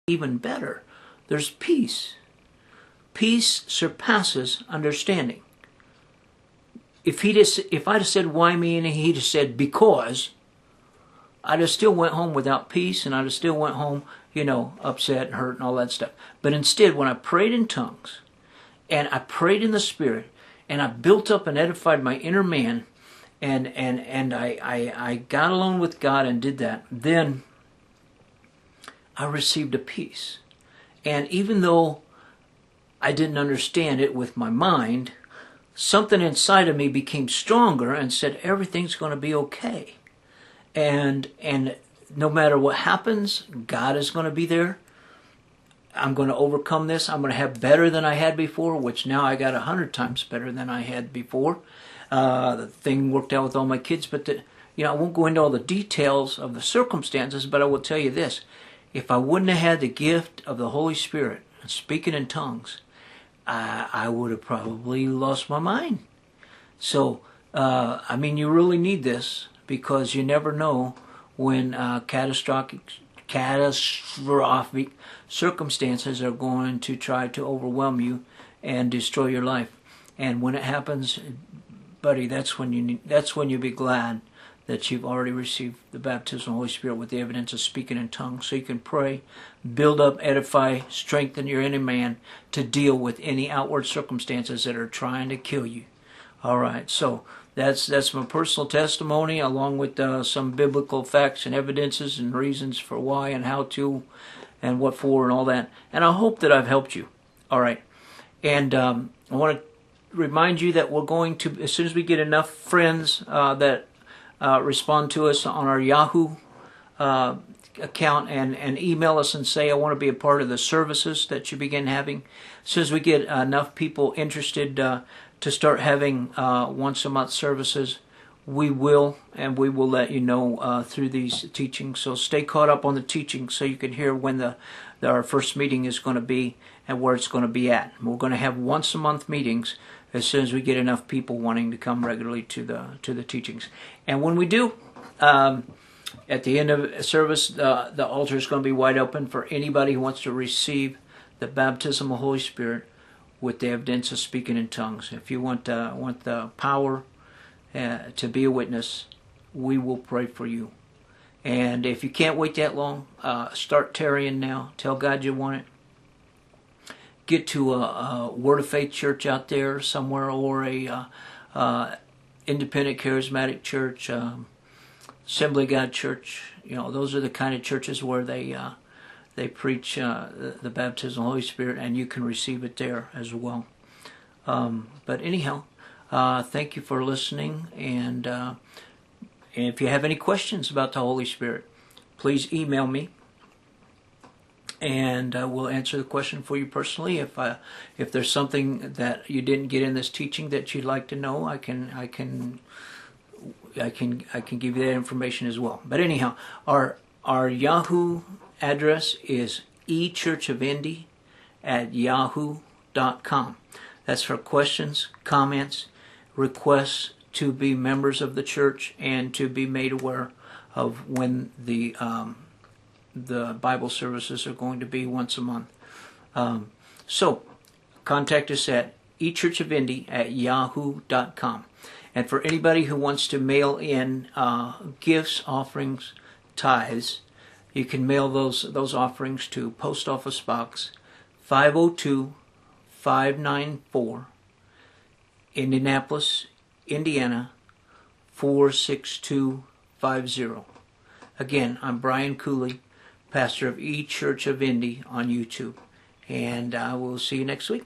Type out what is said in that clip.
even better. There's peace. Peace surpasses understanding. If I'd have said why me and he'd have said because, I'd have still went home without peace, and I'd have still went home, upset and hurt and all that stuff. But instead, when I prayed in tongues, and I prayed in the Spirit, and I built up and edified my inner man, and I got alone with God and did that, then I received a peace. And even though I didn't understand it with my mind, something inside of me became stronger and said, everything's going to be okay. And no matter what happens, God is going to be there. I'm going to overcome this. I'm going to have better than I had before, which now I got 100 times better than I had before. The thing worked out with all my kids, but I won't go into all the details of the circumstances, but I will tell you this. If I wouldn't have had the gift of the Holy Spirit and speaking in tongues, I would have probably lost my mind. So, you really need this, because you never know when catastrophic circumstances are going to try to overwhelm you and destroy your life. And when it happens, buddy, that's when you be glad that you've already received the baptism of the Holy Spirit with the evidence of speaking in tongues, so you can pray, build up, edify, strengthen your inner man to deal with any outward circumstances that are trying to kill you. All right, so that's my personal testimony, along with some biblical facts and evidences and reasons for why and how to and what for and all that. And I hope that I've helped you. All right, and I want to remind you that we're going to, as soon as we get enough friends that respond to us on our Yahoo account and email us and say, I want to be a part of the services that you begin having. As soon as we get enough people interested to start having once a month services, we will let you know through these teachings. So stay caught up on the teaching so you can hear when our first meeting is going to be and where it's going to be at. We're going to have once a month meetings as soon as we get enough people wanting to come regularly to the teachings. And when we do, at the end of service, the altar is going to be wide open for anybody who wants to receive the baptism of the Holy Spirit with the evidence of speaking in tongues. If you want the power to be a witness, we will pray for you. And if you can't wait that long, start tarrying now. Tell God you want it. Get to a Word of Faith church out there somewhere, or a independent charismatic church, Assembly of God church. Those are the kind of churches where they preach the baptism of the Holy Spirit, and you can receive it there as well. But anyhow, thank you for listening, and if you have any questions about the Holy Spirit, please email me, and we'll answer the question for you personally. If there's something that you didn't get in this teaching that you'd like to know, I can give you that information as well. But anyhow, our Yahoo address is echurchofindy@yahoo.com. That's for questions, comments, requests to be members of the church, and to be made aware of when the Bible services are going to be once a month. So contact us at echurchofindy@yahoo.com. And for anybody who wants to mail in gifts, offerings, tithes, you can mail those offerings to Post Office Box 502-594, Indianapolis, Indiana 46250. Again, I'm Brian Cooley, pastor of E Church of Indy on YouTube, and I will see you next week.